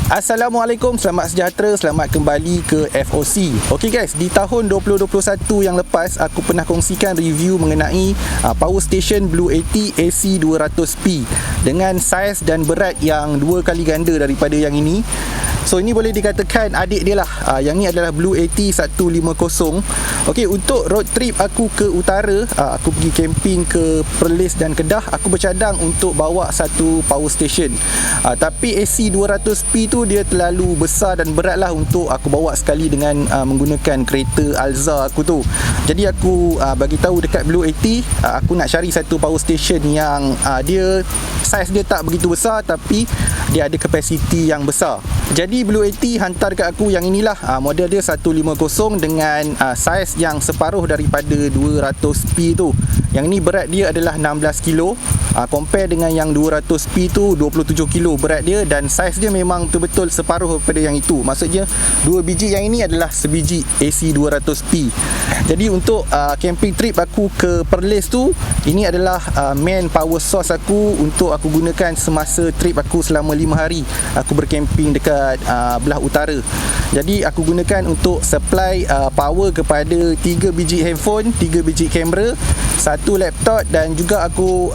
Assalamualaikum, selamat sejahtera, selamat kembali ke FOC. Okey guys, di tahun 2021 yang lepas aku pernah kongsikan review mengenai power station Blue 80 AC 200P dengan saiz dan berat yang 2 kali ganda daripada yang ini. So ini boleh dikatakan adik dia lah. Yang ni adalah Blue 80 150. Okey, untuk road trip aku ke utara, aku pergi camping ke Perlis dan Kedah, aku bercadang untuk bawa satu power station. Tapi AC 200P tu dia terlalu besar dan berat lah untuk aku bawa sekali dengan menggunakan kereta Alza aku tu. Jadi aku bagi tahu dekat Blue 80, aku nak cari satu power station yang dia saiz dia tak begitu besar tapi dia ada kapasiti yang besar. Jadi Blue 80 hantar kat aku yang inilah, model dia 150 dengan saiz yang separuh daripada 200P tu. Yang ni berat dia adalah 16 kilo, compare dengan yang 200P tu 27 kilo berat dia, dan saiz dia memang betul-betul separuh daripada yang itu. Maksudnya 2 biji yang ini adalah sebiji AC 200P. Jadi untuk camping trip aku ke Perlis tu, ini adalah main power source aku untuk aku gunakan semasa trip aku selama 5 hari aku bercamping dekat belah utara. Jadi aku gunakan untuk supply power kepada 3 biji handphone, 3 biji kamera, 1 laptop, dan juga aku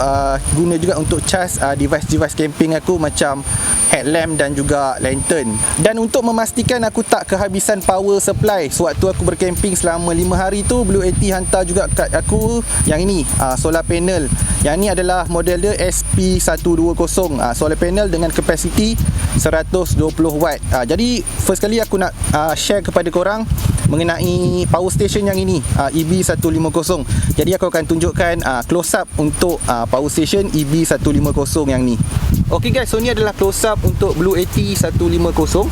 guna juga untuk charge device-device camping aku macam headlamp dan juga lantern. Dan untuk memastikan aku tak kehabisan power supply sewaktu aku bercamping selama 5 hari tu, Blue 80 hantar juga kat aku yang ini, solar panel. Yang ni adalah model dia SP120, solar panel dengan kapasiti 120 watt. Jadi first kali aku nak share kepada korang mengenai power station yang ini, EB150. Jadi aku akan tunjukkan close up untuk power station EB150 yang ni. Okey guys, so ni adalah close up untuk Blue 80 150.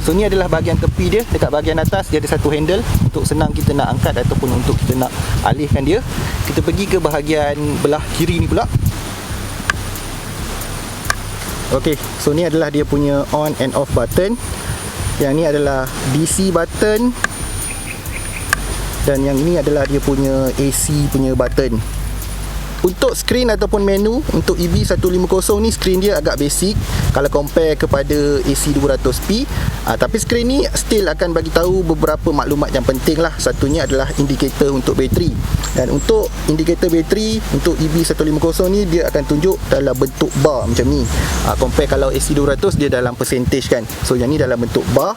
So ni adalah bahagian tepi dia. Dekat bahagian atas dia ada satu handle untuk senang kita nak angkat ataupun untuk kita nak alihkan dia. Kita pergi ke bahagian belah kiri ni pula. Okey, so ni adalah dia punya on and off button. Yang ni adalah DC button, dan yang ini adalah dia punya AC punya button. Untuk skrin ataupun menu untuk EB150 ni, skrin dia agak basic kalau compare kepada AC 200P. Tapi skrin ni still akan bagi tahu beberapa maklumat yang penting lah. Satunya adalah indikator untuk bateri. Dan untuk indikator bateri untuk EB150 ni, dia akan tunjuk dalam bentuk bar macam ni. Compare kalau AC 200 dia dalam percentage kan. So yang ni dalam bentuk bar.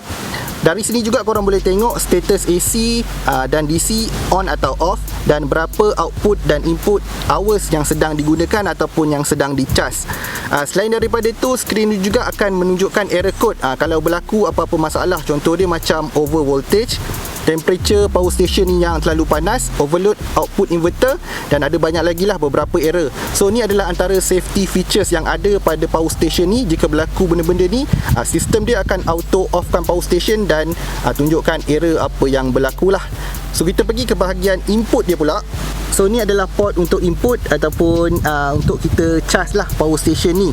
Dari sini juga korang boleh tengok status AC dan DC on atau off, dan berapa output dan input hours yang sedang digunakan ataupun yang sedang dicas. Selain daripada itu, skrin juga akan menunjukkan error code kalau berlaku apa-apa masalah. Contoh dia macam over voltage, temperature power station ni yang terlalu panas, overload output inverter, dan ada banyak lagi lah beberapa error. So ni adalah antara safety features yang ada pada power station ni. Jika berlaku benda-benda ni, sistem dia akan auto offkan power station dan tunjukkan error apa yang berlaku lah. So kita pergi ke bahagian input dia pula. So ni adalah port untuk input ataupun untuk kita charge lah power station ni.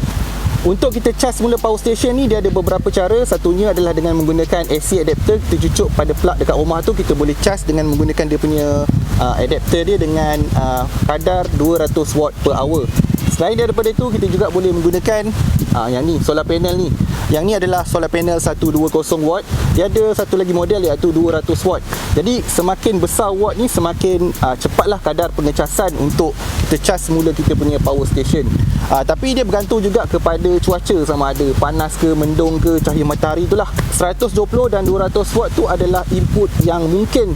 Untuk kita charge semula power station ni, dia ada beberapa cara. Satunya adalah dengan menggunakan AC adapter. Kita cucuk pada plug dekat rumah tu, kita boleh charge dengan menggunakan dia punya adapter dia dengan kadar 200 watt per hour. Selain daripada itu, kita juga boleh menggunakan yang ni, solar panel ni. Yang ni adalah solar panel 120 watt. Dia ada satu lagi model iaitu 200 watt. Jadi semakin besar watt ni, semakin cepatlah kadar pengecasan untuk kita charge semula kita punya power station. Tapi dia bergantung juga kepada cuaca, sama ada panas ke, mendung ke, cahaya matahari itulah. 120 dan 200 watt tu adalah input yang mungkin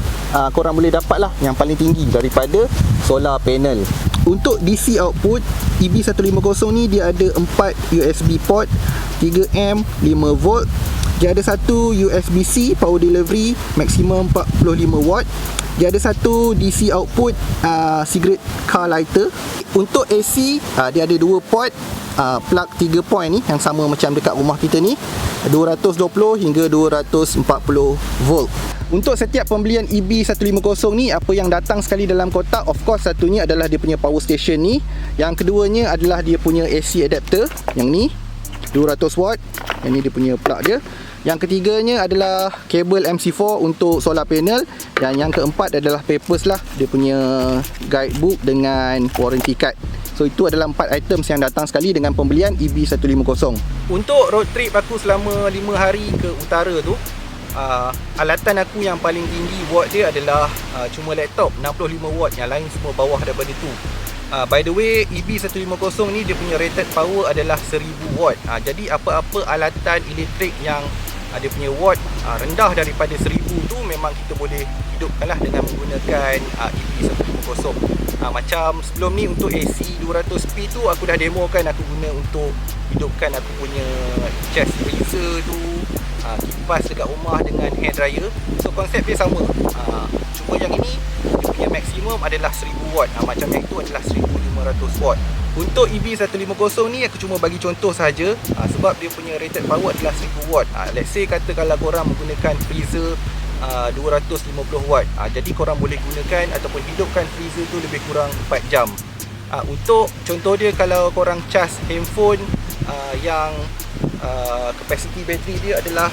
korang boleh dapat lah, yang paling tinggi daripada solar panel. Untuk DC output EB150 ni, dia ada 4 USB port, 3 amp, 5 volt, Dia ada satu USB-C power delivery maksimum 45 watt. Dia ada satu DC output cigarette car lighter. Untuk AC dia ada dua port plug 3 point ni yang sama macam dekat rumah kita ni, 220 hingga 240 volt. Untuk setiap pembelian EB150 ni, apa yang datang sekali dalam kotak, of course satunya adalah dia punya power station ni. Yang keduanya adalah dia punya AC adapter yang ni 200 watt. Yang ni dia punya plug dia. Yang ketiganya adalah kabel MC4 untuk solar panel. Dan yang keempat adalah papers lah, dia punya guidebook dengan warranty card. So itu adalah 4 items yang datang sekali dengan pembelian EB150. Untuk road trip aku selama 5 hari ke utara tu, alatan aku yang paling tinggi watt dia adalah cuma laptop 65 watt, yang lain semua bawah daripada tu. By the way, EB150 ni dia punya rated power adalah 1000 watt. Jadi apa-apa alatan elektrik yang dia punya watt rendah daripada 1000 tu memang kita boleh hidupkanlah dengan menggunakan EB150. Macam sebelum ni untuk AC 200p tu aku dah demokan, aku guna untuk hidupkan aku punya chest freezer tu, kipas dekat rumah dengan hair dryer. So konsep dia sama. Cuma yang ini dia punya maksimum adalah 1000 watt. Macam yang itu adalah 1500 watt. Untuk EB150 ni aku cuma bagi contoh saja, sebab dia punya rated power adalah 1000 watt. Let's say kata kalau korang menggunakan freezer 250 watt, jadi korang boleh gunakan ataupun hidupkan freezer tu lebih kurang 4 jam. Untuk contoh dia, kalau korang cas handphone yang kapasiti bateri dia adalah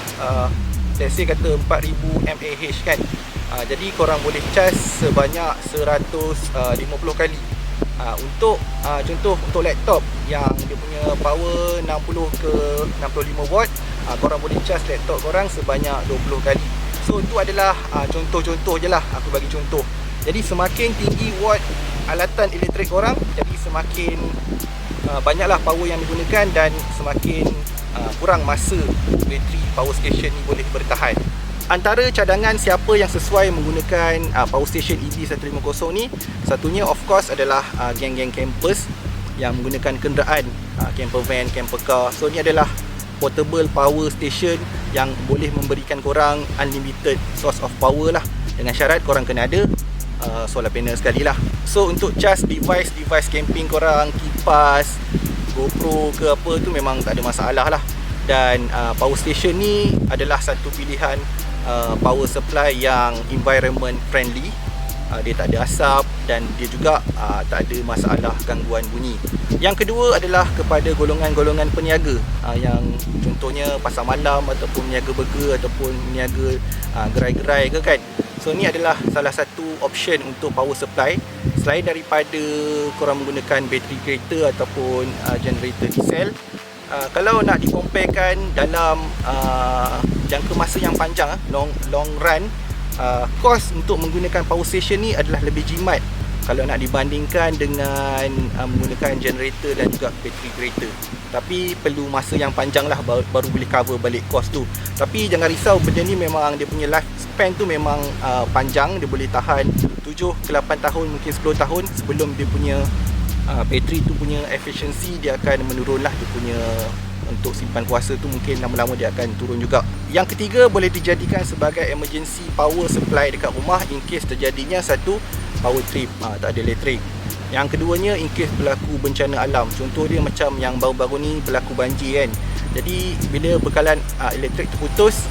let's say kata 4000 mAh kan, jadi korang boleh cas sebanyak 150 kali. Untuk contoh untuk laptop yang dia punya power 60 ke 65 watt, korang boleh cas laptop korang sebanyak 20 kali. So itu adalah contoh-contoh je lah, aku bagi contoh. Jadi semakin tinggi watt alatan elektrik korang, jadi semakin banyaklah power yang digunakan dan semakin kurang masa bateri power station ni boleh bertahan. Antara cadangan siapa yang sesuai menggunakan power station EB150 ni, satunya of course adalah geng-geng campers yang menggunakan kenderaan camper van, camper car. So ni adalah portable power station yang boleh memberikan korang unlimited source of power lah, dengan syarat korang kena ada solar panel sekali lah. So untuk charge device camping korang, kipas, GoPro ke apa tu memang tak ada masalah lah. Dan power station ni adalah satu pilihan power supply yang environment friendly. Dia tak ada asap dan dia juga tak ada masalah gangguan bunyi. Yang kedua adalah kepada golongan-golongan peniaga, yang contohnya pasar malam ataupun peniaga burger ataupun peniaga gerai-gerai ke kan. So ni adalah salah satu option untuk power supply. Selain daripada korang menggunakan bateri kereta ataupun generator diesel, kalau nak dikomparekan dalam jangka masa yang panjang, long run, kos untuk menggunakan power station ni adalah lebih jimat kalau nak dibandingkan dengan menggunakan generator dan juga bateri kereta. Tapi perlu masa yang panjang lah baru boleh cover balik kos tu. Tapi jangan risau, benda ni memang dia punya lifespan tu memang panjang. Dia boleh tahan 7 ke 8 tahun, mungkin 10 tahun sebelum dia punya bateri tu punya efficiency dia akan menurun lah. Dia punya untuk simpan kuasa tu mungkin lama-lama dia akan turun juga. Yang ketiga, boleh dijadikan sebagai emergency power supply dekat rumah in case terjadinya satu power trip, tak ada elektrik. Yang keduanya, in case berlaku bencana alam. Contoh dia macam yang baru-baru ni berlaku banjir kan. Jadi bila bekalan elektrik terputus,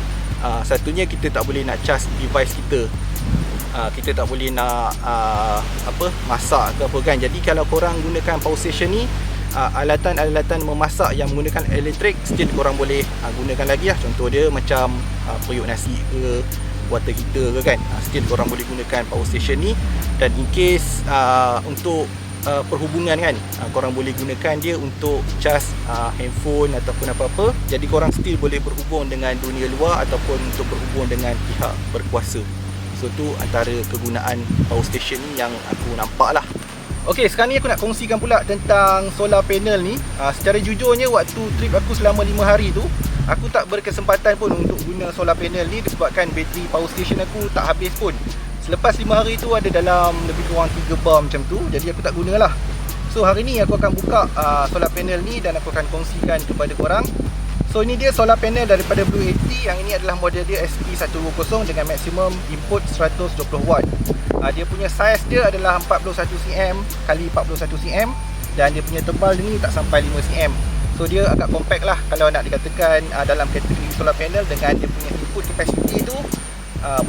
satunya kita tak boleh nak charge device kita. Kita tak boleh nak masak ke apa kan. Jadi kalau korang gunakan power station ni, alatan-alatan memasak yang menggunakan elektrik still korang boleh gunakan lagi lah. Contoh dia macam periuk nasi ke, water heater ke kan, still korang boleh gunakan power station ni. Dan in case untuk perhubungan kan, korang boleh gunakan dia untuk cas handphone ataupun apa-apa. Jadi korang still boleh berhubung dengan dunia luar ataupun untuk berhubung dengan pihak berkuasa. So tu antara kegunaan power station ni yang aku nampak lah. Okey, sekarang ni aku nak kongsikan pula tentang solar panel ni. Secara jujurnya waktu trip aku selama 5 hari tu, aku tak berkesempatan pun untuk guna solar panel ni disebabkan bateri power station aku tak habis pun. Selepas 5 hari tu ada dalam lebih kurang 3 bar macam tu, jadi aku tak gunalah. So hari ni aku akan buka solar panel ni dan aku akan kongsikan kepada korang So ini dia solar panel daripada Blue 80. Yang ini adalah model dia SP120 dengan maksimum input 120 watt. Dia punya saiz dia adalah 41 cm kali 41 cm dan dia punya tebal ni tak sampai 5 cm. So dia agak compact lah kalau nak dikatakan dalam kategori solar panel dengan dia punya input capacity tu.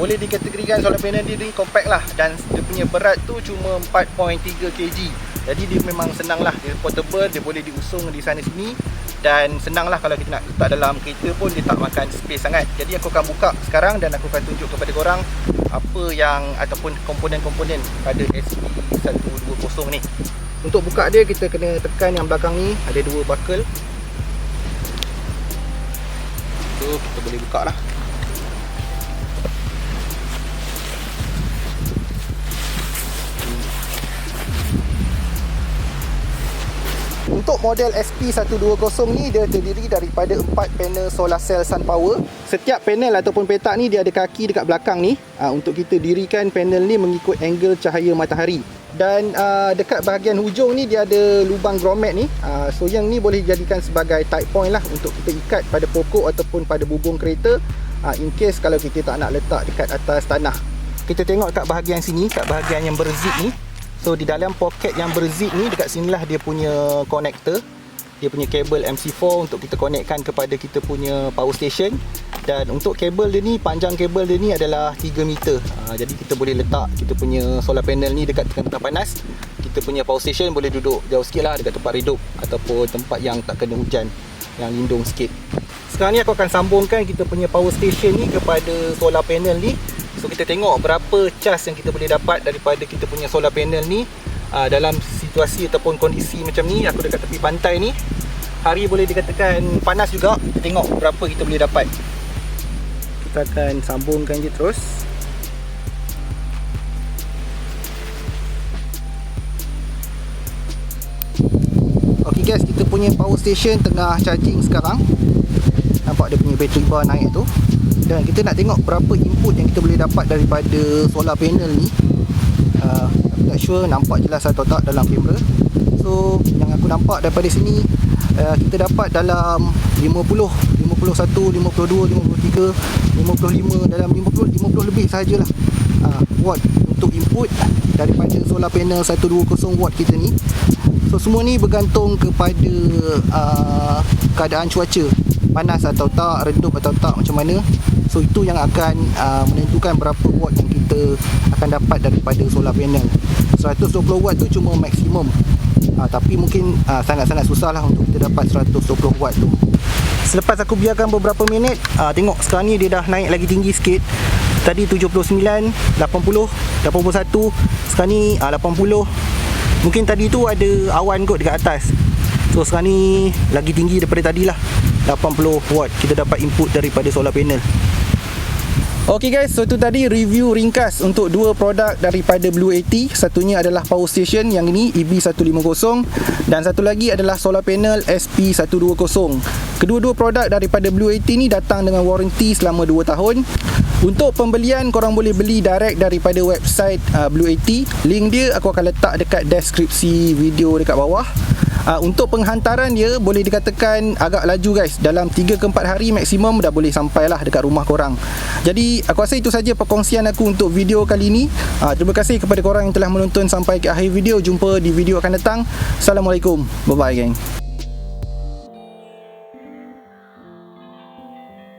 Boleh dikategorikan solar panel dia ni compact lah, dan dia punya berat tu cuma 4.3 kg. Jadi dia memang senang lah, dia portable, dia boleh diusung di sana sini dan senang lah kalau kita nak letak dalam kereta pun dia tak makan space sangat. Jadi aku akan buka sekarang dan aku akan tunjuk kepada korang apa yang ataupun komponen-komponen pada SP120 ni. Untuk buka dia kita kena tekan yang belakang ni, ada dua buckle. So kita boleh buka lah. Untuk model SP120 ni dia terdiri daripada 4 panel solar cell SunPower. Setiap panel ataupun petak ni dia ada kaki dekat belakang ni untuk kita dirikan panel ni mengikut angle cahaya matahari. Dan dekat bahagian hujung ni dia ada lubang grommet ni. So yang ni boleh dijadikan sebagai tight point lah untuk kita ikat pada pokok ataupun pada bubung kereta, in case kalau kita tak nak letak dekat atas tanah. Kita tengok kat bahagian sini, kat bahagian yang berzip ni. So di dalam poket yang berzip ni, dekat sinilah dia punya connector. Dia punya kabel MC4 untuk kita connectkan kepada kita punya power station. Dan untuk kabel dia ni, panjang kabel dia ni adalah 3 meter. Jadi kita boleh letak kita punya solar panel ni dekat tempat panas. Kita punya power station boleh duduk jauh sikit lah dekat tempat redup ataupun tempat yang tak kena hujan, yang lindung sikit. Sekarang ni aku akan sambungkan kita punya power station ni kepada solar panel ni. So kita tengok berapa cas yang kita boleh dapat daripada kita punya solar panel ni dalam situasi ataupun kondisi macam ni. Aku dekat tepi pantai ni, hari boleh dikatakan panas juga. Kita tengok berapa kita boleh dapat. Kita akan sambungkan je terus. Ok guys, kita punya power station tengah charging sekarang. Nampak dia punya battery bar naik tu. Dan kita nak tengok berapa input yang kita boleh dapat daripada solar panel ni. Aku tak sure nampak jelas atau tak dalam kamera. So yang aku nampak daripada sini, kita dapat dalam 50, 51, 52, 53, 55, dalam 50 lebih sahajalah watt untuk input daripada solar panel 120 watt kita ni. So semua ni bergantung kepada keadaan cuaca, panas atau tak, redup atau tak, macam mana. So itu yang akan menentukan berapa watt yang kita akan dapat daripada solar panel. 120 watt tu cuma maksimum, tapi mungkin sangat-sangat susah lah untuk kita dapat 120 watt tu. Selepas aku biarkan beberapa minit, tengok sekarang ni dia dah naik lagi tinggi sikit. Tadi 79, 80, 81, sekarang ni 80. Mungkin tadi tu ada awan kot dekat atas. So sekarang ni lagi tinggi daripada tadi lah. 80 watt kita dapat input daripada solar panel. Ok guys, so tu tadi review ringkas untuk dua produk daripada Blue 80. Satunya adalah power station, yang ini EB150, dan satu lagi adalah solar panel SP120. Kedua-dua produk daripada Blue 80 ni datang dengan warranty selama 2 tahun. Untuk pembelian, korang boleh beli direct daripada website Blue 80. Link dia aku akan letak dekat deskripsi video dekat bawah. Untuk penghantaran dia boleh dikatakan agak laju guys. Dalam 3 ke 4 hari maksimum dah boleh sampai lah dekat rumah korang. Jadi aku rasa itu saja perkongsian aku untuk video kali ini. Terima kasih kepada korang yang telah menonton sampai ke akhir video. Jumpa di video akan datang. Assalamualaikum. Bye bye gang.